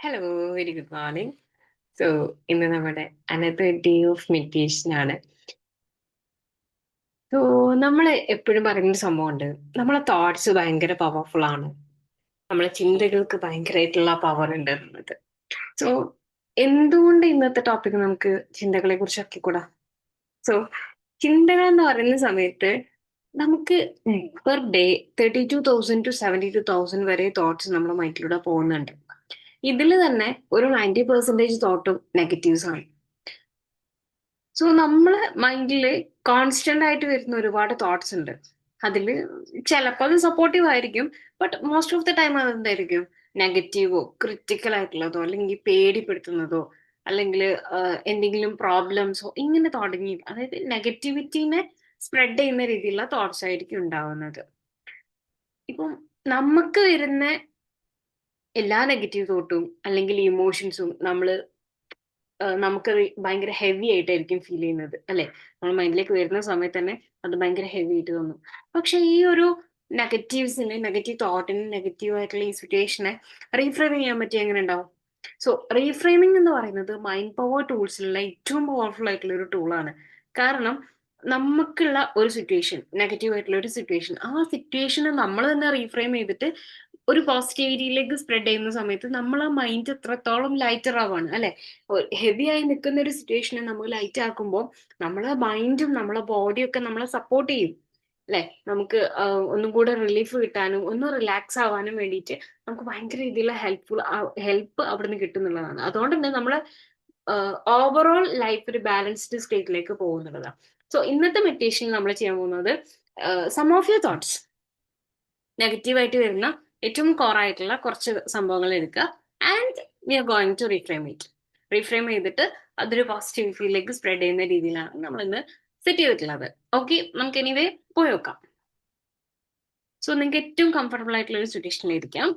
Hello, very good morning. So ഇന്ന് നമ്മുടെ another day of meditation ആണ്. സോ നമ്മൾ എപ്പോഴും പറയുന്ന സംഭവമുണ്ട്, നമ്മളെ തോട്ട്സ് ഭയങ്കര പവർഫുൾ ആണ്, നമ്മളെ ചിന്തകൾക്ക് ഭയങ്കരമായിട്ടുള്ള പവർ ഉണ്ട് എന്നുള്ളത്. സോ എന്തുകൊണ്ട് ഇന്നത്തെ ടോപ്പിക് നമുക്ക് ചിന്തകളെ കുറിച്ച് ആക്കിക്കൂടാ? സോ ചിന്തകൾ എന്ന് പറയുന്ന സമയത്ത് നമുക്ക് പെർ ഡേ 32,000 to 72,000 വരെ തോട്ട്സ് നമ്മുടെ മൈൻഡിലൂടെ പോകുന്നുണ്ട്. ഇതിൽ തന്നെ ഒരു 90% തോട്ടും നെഗറ്റീവ്സ് ആണ്. സോ നമ്മളെ മൈൻഡിൽ കോൺസ്റ്റന്റ് ആയിട്ട് വരുന്ന ഒരുപാട് തോട്ട്സ് ഉണ്ട്. അതിൽ ചിലപ്പോൾ അത് സപ്പോർട്ടീവ് ആയിരിക്കും, but most of the time അതെന്തായിരിക്കും? നെഗറ്റീവോ ക്രിറ്റിക്കൽ ആയിട്ടുള്ളതോ അല്ലെങ്കിൽ പേടിപ്പെടുത്തുന്നതോ അല്ലെങ്കിൽ എന്തെങ്കിലും പ്രോബ്ലംസോ ഇങ്ങനെ തുടങ്ങി, അതായത് നെഗറ്റിവിറ്റീനെ സ്പ്രെഡ് ചെയ്യുന്ന രീതിയിലുള്ള തോട്ട്സ് ആയിരിക്കും ഉണ്ടാവുന്നത്. ഇപ്പം നമുക്ക് വരുന്ന എല്ലാ നെഗറ്റീവ് തോട്ടും അല്ലെങ്കിൽ ഇമോഷൻസും നമുക്കത് ഭയങ്കര ഹെവി ആയിട്ടായിരിക്കും ഫീൽ ചെയ്യുന്നത്, അല്ലെ? നമ്മൾ മൈൻഡിലേക്ക് വരുന്ന സമയത്ത് തന്നെ അത് ഭയങ്കര ഹെവി ആയിട്ട് തോന്നും. പക്ഷെ ഈ ഒരു നെഗറ്റീവ് തോട്ടിന് നെഗറ്റീവ് ആയിട്ടുള്ള ഈ സിറ്റുവേഷനെ റീഫ്രെയിം ചെയ്യാൻ പറ്റി എങ്ങനെ ഉണ്ടാവും? സോ റീഫ്രെയിമിംഗ് എന്ന് പറയുന്നത് മൈൻഡ് പവർ ടൂൾസിലുള്ള ഏറ്റവും പവർഫുൾ ആയിട്ടുള്ള ഒരു ടൂളാണ്. കാരണം നമുക്കുള്ള ഒരു സിറ്റുവേഷൻ, നെഗറ്റീവ് ആയിട്ടുള്ള ഒരു സിറ്റുവേഷൻ, ആ സിറ്റുവേഷനെ നമ്മൾ തന്നെ റീഫ്രെയിം ചെയ്തിട്ട് ഒരു പോസിറ്റിവിറ്റിയിലേക്ക് സ്പ്രെഡ് ചെയ്യുന്ന സമയത്ത് നമ്മൾ ആ മൈൻഡ് എത്രത്തോളം ലൈറ്റർ ആവാണ്, അല്ലെ? ഹെവി ആയി നിൽക്കുന്ന ഒരു സിറ്റുവേഷനെ നമ്മൾ ലൈറ്റ് ആക്കുമ്പോൾ നമ്മളെ മൈൻഡും നമ്മളെ ബോഡിയും ഒക്കെ നമ്മളെ സപ്പോർട്ട് ചെയ്യും, അല്ലെ? നമുക്ക് ഒന്നും കൂടെ റിലീഫ് കിട്ടാനും ഒന്ന് റിലാക്സ് ആവാനും വേണ്ടിയിട്ട് നമുക്ക് ഭയങ്കര രീതിയിലുള്ള ഹെൽപ്പ് അവിടെ നിന്ന് കിട്ടുന്നുള്ളതാണ്. അതുകൊണ്ട് തന്നെ നമ്മള് ഓവറോൾ ലൈഫ് ഒരു ബാലൻസ്ഡ് സ്റ്റേറ്റിലേക്ക് പോകുന്നുള്ളതാണ്. സോ ഇന്നത്തെ മെഡിറ്റേഷനിൽ നമ്മൾ ചെയ്യാൻ പോകുന്നത് സം ഓഫ് യുവർ തോട്ട്സ്, നെഗറ്റീവായിട്ട് വരുന്ന ഏറ്റവും കോറായിട്ടുള്ള കുറച്ച് സംഭവങ്ങൾ എടുക്കുക, and we are going to reframe ചെയ്തിട്ട് അതൊരു പോസിറ്റീവ് ഫീലിലേക്ക് സ്പ്രെഡ് ചെയ്യുന്ന രീതിയിലാണ് നമ്മൾ ഇന്ന് സെറ്റ് ചെയ്തിട്ടുള്ളത്. ഓക്കെ, നമുക്ക് എനിവേ പോയി നോക്കാം. സോ നിങ്ങൾക്ക് ഏറ്റവും കംഫർട്ടബിൾ ആയിട്ടുള്ള ഒരു സിറ്റുവേഷനിലിരിക്കാം,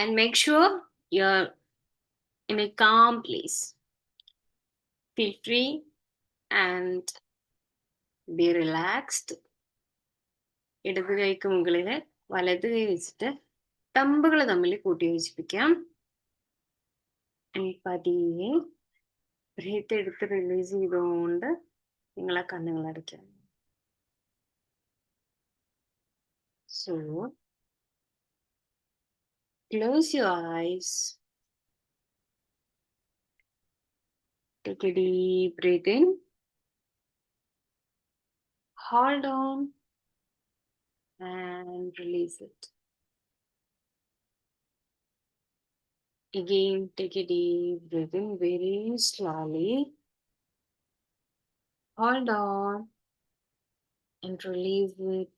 and make sure you are in a calm place. Feel free and be relaxed. ഇടത് കൈക്ക് മുകളിൽ വലത് കൈ വെച്ചിട്ട് തമ്പുകൾ തമ്മിൽ കൂട്ടി യോജിപ്പിക്കാം. പതിയെ ബ്രീത്ത് എടുത്ത് റിലീസ് ചെയ്തുകൊണ്ട് നിങ്ങളെ കണ്ണുകൾ അടയ്ക്കാം. So close your eyes, take a deep breath in, hold on and release it. Again, take a deep breath in very slowly. Hold on and release it.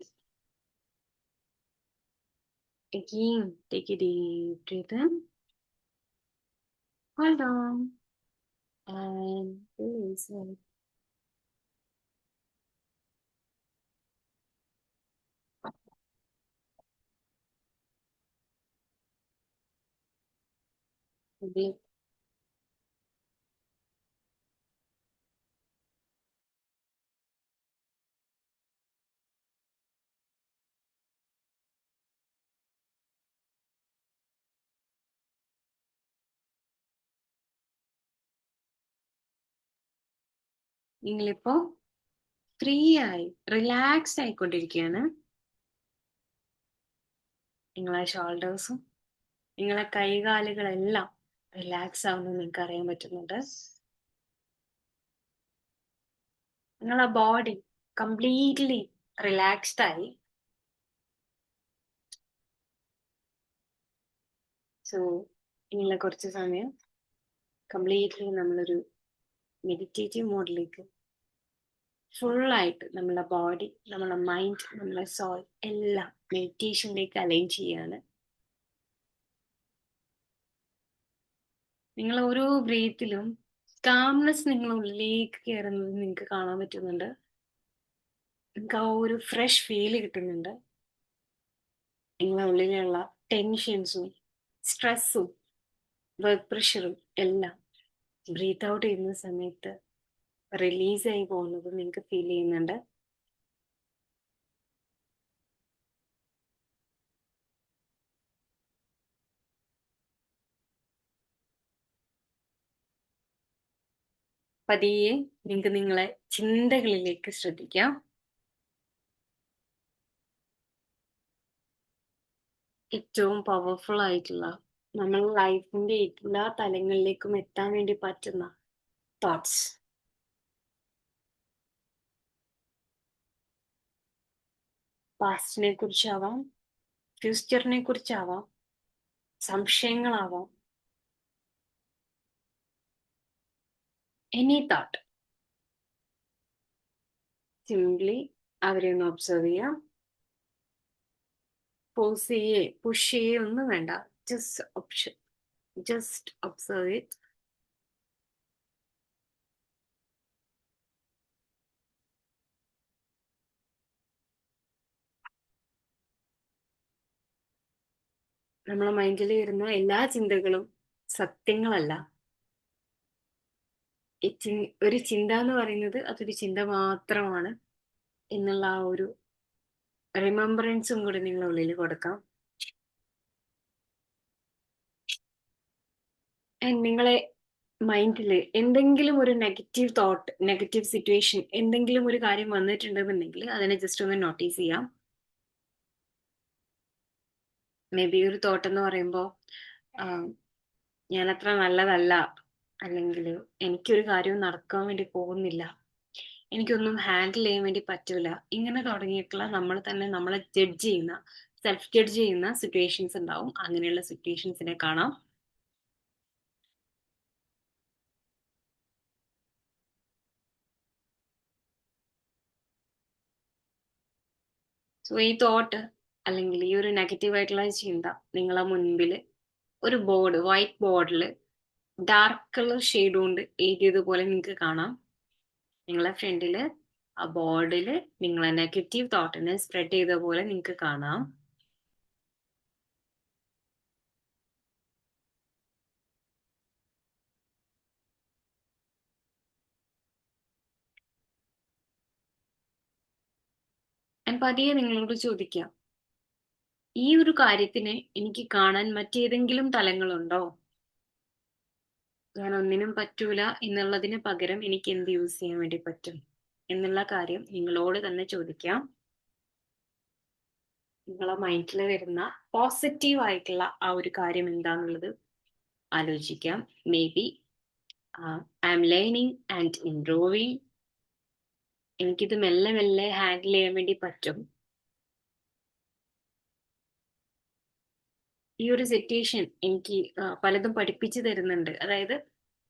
Again, take a deep breath in. Hold on and release it. Breathe. നിങ്ങളിപ്പോ free ആയി relaxed ആയിക്കൊണ്ടിരിക്കുകയാണ്. നിങ്ങളെ ഷോൾഡേഴ്സും നിങ്ങളെ കൈകാലുകളെല്ലാം relax ആവുന്നത് നിങ്ങൾക്ക് അറിയാൻ പറ്റുന്നുണ്ട്. നിങ്ങളെ ബോഡി കംപ്ലീറ്റ്ലി റിലാക്സ്ഡ് ആയി. സോ ഇനിയുള്ള കുറച്ച് സമയം കംപ്ലീറ്റ്ലി നമ്മളൊരു മെഡിറ്റേറ്റീവ് മോഡിലേക്ക് ഫുള്ളായിട്ട് നമ്മളെ ബോഡി, നമ്മളെ മൈൻഡ്, നമ്മളെ സോൾ എല്ലാം മെഡിറ്റേഷനിലേക്ക് അലൈൻ ചെയ്യാണ്. നിങ്ങൾ ഓരോ ബ്രീത്തിലും കാംനെസ് നിങ്ങളുടെ ഉള്ളിലേക്ക് കയറുന്നത് നിങ്ങൾക്ക് കാണാൻ പറ്റുന്നുണ്ട്. നിങ്ങൾക്ക് ആ ഒരു ഫ്രഷ് ഫീല് കിട്ടുന്നുണ്ട്. നിങ്ങളുടെ ഉള്ളിലുള്ള ടെൻഷൻസും സ്ട്രെസ്സും വർക്ക് പ്രഷറും എല്ലാം ബ്രീത്ത് ഔട്ട് ചെയ്യുന്ന സമയത്ത് റിലീസായി പോകുന്നത് നിങ്ങൾക്ക് ഫീൽ ചെയ്യുന്നുണ്ട്. പതിയെ നിങ്ങൾക്ക് നിങ്ങളെ ചിന്തകളിലേക്ക് ശ്രദ്ധിക്കാം. ഏറ്റവും പവർഫുൾ ആയിട്ടുള്ള നമ്മൾ ലൈഫിന്റെ എല്ലാ തലങ്ങളിലേക്കും എത്താൻ വേണ്ടി പറ്റുന്ന തോട്ട്സ്. പാസ്റ്റിനെ കുറിച്ചാവാം, ഫ്യൂച്ചറിനെ കുറിച്ചാവാം, സംശയങ്ങളാവാം, എനി തോട്ട്. സിംപ്ലി അവരെ ഒന്ന് ഒബ്സർവ് ചെയ്യാം. പുഷ് ചെയ്യേ ഒന്നും വേണ്ട. Just observe it. നമ്മളെ മൈൻഡിൽ വരുന്ന എല്ലാ ചിന്തകളും സത്യങ്ങളല്ല. ഒരു ചിന്ത എന്ന് പറയുന്നത് അതൊരു ചിന്ത മാത്രമാണ് എന്നുള്ള ആ ഒരു റിമെമ്പറൻസും കൂടി നിങ്ങളുടെ ഉള്ളിൽ കൊടുക്കാം. ആൻഡ് നിങ്ങളെ മൈൻഡിൽ എന്തെങ്കിലും ഒരു നെഗറ്റീവ് തോട്ട്, നെഗറ്റീവ് സിറ്റുവേഷൻ, എന്തെങ്കിലും ഒരു കാര്യം വന്നിട്ടുണ്ടെന്നുണ്ടെങ്കിൽ അതിനെ ജസ്റ്റ് ഒന്ന് നോട്ടീസ് ചെയ്യാം. മേ ബി ഒരു തോട്ട് എന്ന് പറയുമ്പോൾ ഞാനത്ര നല്ലതല്ല, അല്ലെങ്കിൽ എനിക്കൊരു കാര്യവും നടക്കാൻ വേണ്ടി പോകുന്നില്ല, എനിക്കൊന്നും ഹാൻഡിൽ ചെയ്യാൻ വേണ്ടി പറ്റൂല, ഇങ്ങനെ തുടങ്ങിയിട്ടുള്ള നമ്മൾ തന്നെ നമ്മളെ സെൽഫ് ജഡ്ജ് ചെയ്യുന്ന സിറ്റുവേഷൻസ് ഉണ്ടാവും. അങ്ങനെയുള്ള സിറ്റുവേഷൻസിനെ കാണാം. സോ ഈ തോട്ട് അല്ലെങ്കിൽ ഈ ഒരു നെഗറ്റീവ് ആയിട്ടുള്ള ചിന്ത നിങ്ങളെ മുൻപിൽ ഒരു വൈറ്റ് ബോർഡിൽ ഡാർക്ക് കളർ ഷെയ്ഡ് കൊണ്ട് എഴുതിയതുപോലെ നിങ്ങൾക്ക് കാണാം. നിങ്ങളെ ഫ്രണ്ടില് ആ ബോർഡിൽ നിങ്ങളെ നെഗറ്റീവ് തോട്ടിനെ സ്പ്രെഡ് ചെയ്ത പോലെ നിങ്ങൾക്ക് കാണാം. ഞാൻ പതിയെ നിങ്ങളോട് ചോദിക്കാം, ഈ ഒരു കാര്യത്തിനെ എനിക്ക് കാണാൻ മറ്റേതെങ്കിലും തലങ്ങളുണ്ടോ? ഞാൻ ഒന്നിനും പറ്റൂല എന്നുള്ളതിന് പകരം എനിക്ക് എന്ത് യൂസ് ചെയ്യാൻ വേണ്ടി പറ്റും എന്നുള്ള കാര്യം നിങ്ങളോട് തന്നെ ചോദിക്കാം. നിങ്ങളെ മൈൻഡിൽ വരുന്ന പോസിറ്റീവ് ആയിട്ടുള്ള ആ ഒരു കാര്യം എന്താന്നുള്ളത് ആലോചിക്കാം. May be I M learning and improving. എനിക്കിത് മെല്ലെ മെല്ലെ ഹാൻഡിൽ ചെയ്യാൻ വേണ്ടി പറ്റും. ഈ ഒരു സിറ്റുവേഷൻ എനിക്ക് പലതും പഠിപ്പിച്ചു തരുന്നുണ്ട്. അതായത്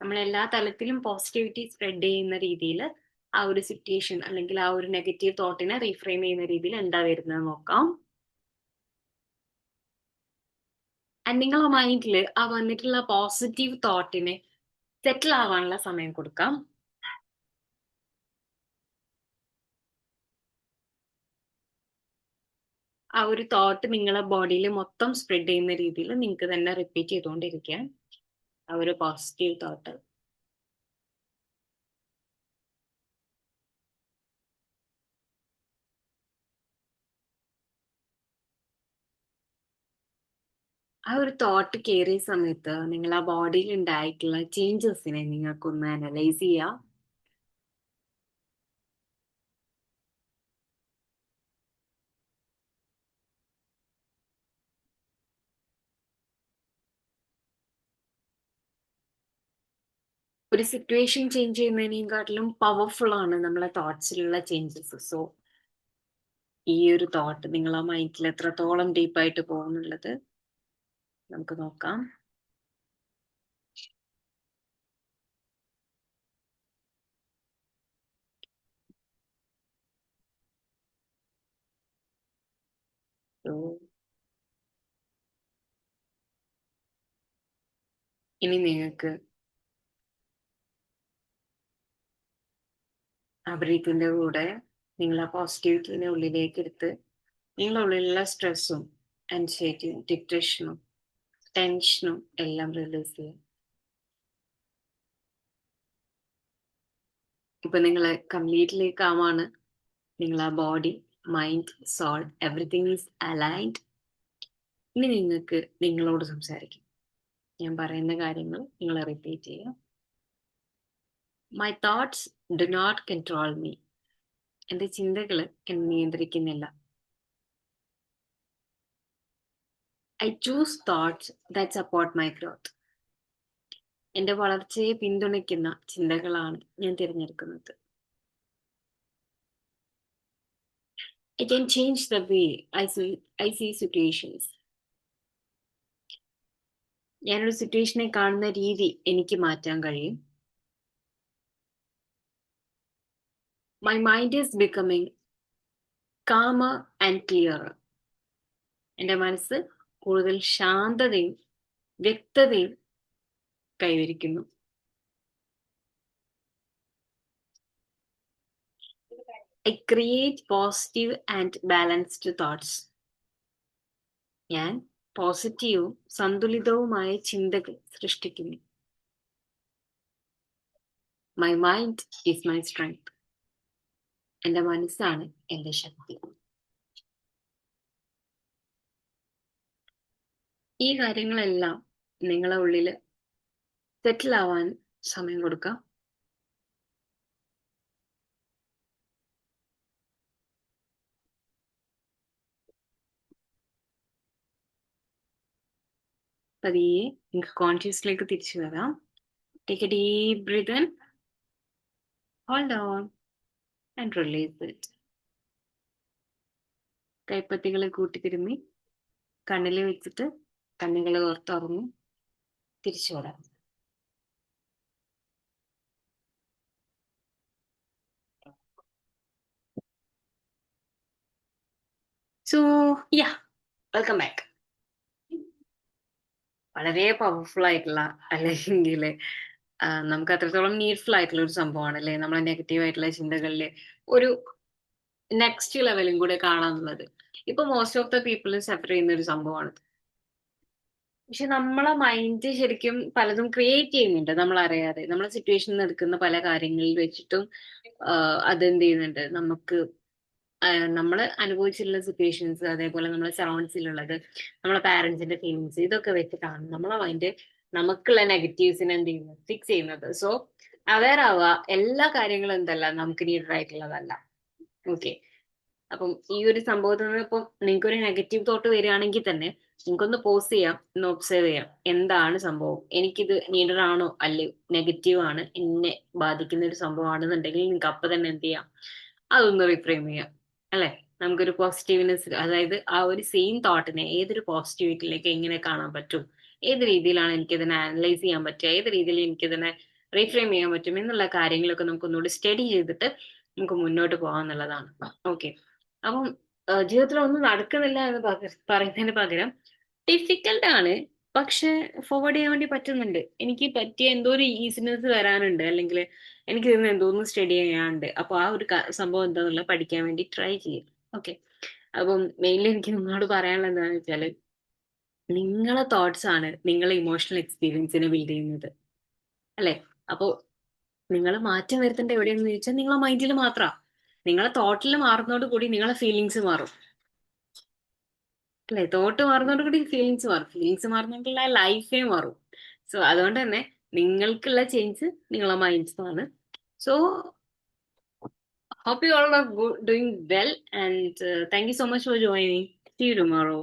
നമ്മൾ എല്ലാ തലത്തിലും പോസിറ്റിവിറ്റി സ്പ്രെഡ് ചെയ്യുന്ന രീതിയിൽ ആ ഒരു സിറ്റുവേഷൻ അല്ലെങ്കിൽ ആ ഒരു നെഗറ്റീവ് തോട്ടിനെ റീഫ്രെയിം ചെയ്യുന്ന രീതിയിൽ എന്താ വരുന്നത് നോക്കാം. ആൻഡ് നിങ്ങളുടെ മൈൻഡിൽ ആ വന്നിട്ടുള്ള പോസിറ്റീവ് തോട്ടിനെ സെറ്റിൽ ആവാനുള്ള സമയം കൊടുക്കാം. ആ ഒരു തോട്ട് നിങ്ങളെ ബോഡിയിൽ മൊത്തം സ്പ്രെഡ് ചെയ്യുന്ന രീതിയിൽ നിങ്ങൾക്ക് തന്നെ റിപ്പീറ്റ് ചെയ്തുകൊണ്ടിരിക്കുക ആ ഒരു പോസിറ്റീവ് തോട്ട്. ആ ഒരു തോട്ട് കയറിയ സമയത്ത് നിങ്ങൾ ആ ബോഡിയിൽ ഉണ്ടായിട്ടുള്ള ചേഞ്ചസിനെ നിങ്ങൾക്കൊന്ന് അനലൈസ് ചെയ്യാം. ഒരു സിറ്റുവേഷൻ ചേഞ്ച് ചെയ്യുന്നതിനേക്കാട്ടിലും പവർഫുൾ ആണ് നമ്മളെ തോട്ട്സിലുള്ള ചേഞ്ചസ്. സോ ഈ ഒരു തോട്ട് നിങ്ങളെ മൈൻഡിൽ എത്രത്തോളം ഡീപ്പായിട്ട് പോകുന്നുള്ളത് നമുക്ക് നോക്കാം. So, ഇനി നിങ്ങൾക്ക് ആ ബ്രീത്തിൻ്റെ കൂടെ നിങ്ങൾ ആ പോസിറ്റിവിറ്റിനെ ഉള്ളിലേക്ക് എടുത്ത് നിങ്ങളുടെ ഉള്ളിലുള്ള സ്ട്രെസ്സും ആൻസൈറ്റിയും ഡിപ്രഷനും ടെൻഷനും എല്ലാം റിലീസ് ചെയ്യും. ഇപ്പൊ നിങ്ങൾ കംപ്ലീറ്റ്ലി കാമാണ്. നിങ്ങൾ ആ body, mind, soul everything is aligned. ഇനി നിങ്ങൾക്ക് നിങ്ങളോട് സംസാരിക്കും. ഞാൻ പറയുന്ന കാര്യങ്ങൾ നിങ്ങൾ റിപ്പീറ്റ് ചെയ്യാം. My thoughts do not control me. എന്റെ ചിന്തകൾ എന്നെ നിയന്ത്രിക്കുന്നില്ല. I choose thoughts that support my growth. എന്റെ വളർച്ചയെ പിന്തുണയ്ക്കുന്ന ചിന്തകളാണ് ഞാൻ തിരഞ്ഞെടുക്കുന്നത്. I can change the way I see situations. ഞാനൊരു സിറ്റുവേഷനെ കാണുന്ന രീതി എനിക്ക് മാറ്റാൻ കഴിയും. My mind is becoming calmer and clearer. എൻ്റെ മനസ്സ് കൂടുതൽ ശാന്തതയും വ്യക്തതയും കൈവരിക്കുന്നു. I create positive and balanced thoughts. ഞാൻ പോസിറ്റീവും സന്തുലിതവുമായ ചിന്തകൾ സൃഷ്ടിക്കുന്നു. My mind is my strength. എൻ്റെ മനസ്സാണ് എൻ്റെ ശക്തി. ഈ കാര്യങ്ങളെല്ലാം നിങ്ങളെ ഉള്ളിൽ സെറ്റിൽ ആവാൻ സമയം കൊടുക്കാം. പതിയെ നിങ്ങൾക്ക് കോൺഷ്യസിലേക്ക് തിരിച്ചു വരാം. Take a deep breath in, hold on and release it. കൈപ്പത്തികൾ കൂട്ടിത്തിരുമ്മി കണ്ണിൽ വെച്ചിട്ട് കണ്ണുകൾ തുറന്ന് തിരിച്ചു വരാം. So yeah, welcome back. വളരെ പവർഫുൾ ആയിട്ടുള്ള, അല്ലെങ്കിൽ നമുക്ക് അത്രത്തോളം നീഡ്ഫുൾ ആയിട്ടുള്ള ഒരു സംഭവമാണ് അല്ലെ, നമ്മളെ നെഗറ്റീവ് ആയിട്ടുള്ള ചിന്തകളിൽ ഒരു നെക്സ്റ്റ് ലെവലും കൂടെ കാണാന്നുള്ളത്. ഇപ്പൊ most of the people suffer ചെയ്യുന്ന ഒരു സംഭവമാണ്. പക്ഷെ നമ്മളെ മൈൻഡ് ശരിക്കും പലതും ക്രിയേറ്റ് ചെയ്യുന്നുണ്ട് നമ്മൾ അറിയാതെ. നമ്മളെ സിറ്റുവേഷനിൽ നടക്കുന്ന പല കാര്യങ്ങളിൽ വെച്ചിട്ടും അതെന്ത് ചെയ്യുന്നുണ്ട്, നമുക്ക് നമ്മൾ അനുഭവിച്ചിട്ടുള്ള സിറ്റുവേഷൻസ്, അതേപോലെ നമ്മളെ സറൗണ്ട്സിലുള്ളത്, നമ്മളെ പാരന്റ്സിന്റെ ഫീലിങ്സ്, ഇതൊക്കെ വെച്ചിട്ടാണ് നമ്മളെ മൈൻഡ് നമുക്കുള്ള നെഗറ്റീവ്സിനെ എന്ത് ചെയ്യുന്നത്, ഫിക്സ് ചെയ്യുന്നത്. സോ അവെയർ ആവുക, എല്ലാ കാര്യങ്ങളും എന്തല്ല നമുക്ക് നീഡഡ് ആയിട്ടുള്ളതല്ല. ഓക്കെ, അപ്പം ഈ ഒരു സംഭവത്തിൽ നിന്ന് ഇപ്പം നിങ്ങൾക്ക് ഒരു നെഗറ്റീവ് തോട്ട് വരികയാണെങ്കിൽ തന്നെ നിങ്ങൾക്കൊന്ന് പോസ് ചെയ്യാം, ഒന്ന് ഒബ്സർവ് ചെയ്യാം, എന്താണ് സംഭവം, എനിക്കിത് നീഡഡ് ആണോ അല്ലെ നെഗറ്റീവ് ആണ്, എന്നെ ബാധിക്കുന്ന ഒരു സംഭവമാണെന്നുണ്ടെങ്കിൽ നിങ്ങൾക്ക് അപ്പൊ തന്നെ എന്ത് ചെയ്യാം, അതൊന്ന് റിഫ്രെയിം ചെയ്യാം അല്ലെ. നമുക്കൊരു പോസിറ്റീവ്നെസ്, അതായത് ആ ഒരു സെയിം തോട്ടിനെ ഏതൊരു പോസിറ്റിവിറ്റിയിലേക്ക് എങ്ങനെ കാണാൻ പറ്റും, ഏത് രീതിയിലാണ് എനിക്കിതിനെ അനലൈസ് ചെയ്യാൻ പറ്റുക, ഏത് രീതിയിൽ എനിക്കിതിനെ റീഫ്രെയിം ചെയ്യാൻ പറ്റും എന്നുള്ള കാര്യങ്ങളൊക്കെ നമുക്ക് ഒന്നുകൂടി സ്റ്റഡി ചെയ്തിട്ട് നമുക്ക് മുന്നോട്ട് പോകാന്നുള്ളതാണ്. ഓക്കെ, അപ്പം ജീവിതത്തിൽ ഒന്നും നടക്കുന്നില്ല എന്ന് പറയുന്നതിന് പകരം ഡിഫിക്കൽട്ട് ആണ്, പക്ഷെ ഫോർവേഡ് ചെയ്യാൻ വേണ്ടി പറ്റുന്നുണ്ട്. എനിക്ക് പറ്റിയ എന്തോ ഒരു ഈസിനെസ് വരാനുണ്ട്, അല്ലെങ്കിൽ എനിക്ക് ഇതിന് എന്തോന്നും സ്റ്റഡി ചെയ്യാനുണ്ട്. അപ്പൊ ആ ഒരു സംഭവം എന്താണെന്നുള്ളത് പഠിക്കാൻ വേണ്ടി ട്രൈ ചെയ്യും. ഓക്കെ, അപ്പം മെയിൻലി എനിക്ക് നിങ്ങളോട് പറയാനുള്ളത് എന്താണെന്ന് വെച്ചാല്, നിങ്ങളെ തോട്ട്സ് ആണ് നിങ്ങളെ ഇമോഷണൽ എക്സ്പീരിയൻസിനെ ബിൽഡ് ചെയ്യുന്നത് അല്ലെ. അപ്പോ നിങ്ങൾ മാറ്റം വരുത്തേണ്ട എവിടെയാണെന്ന് ചോദിച്ചാൽ നിങ്ങളെ മൈൻഡിൽ മാത്രമാണ്. നിങ്ങളെ തോട്ടിൽ മാറുന്നതോട് കൂടി നിങ്ങളെ ഫീലിങ്സ് മാറും അല്ലെ. തോട്ട് മാറുന്നതോട് കൂടി ഫീലിങ്സ് മാറും, ഫീലിങ്സ് മാറുന്നതോടുള്ള ലൈഫേ മാറും. സോ അതുകൊണ്ട് തന്നെ നിങ്ങൾക്കുള്ള ചേഞ്ച് നിങ്ങളെ മൈൻഡ്സ് ആണ്. So hope you all are doing well, and thank you so much for joining. See you tomorrow.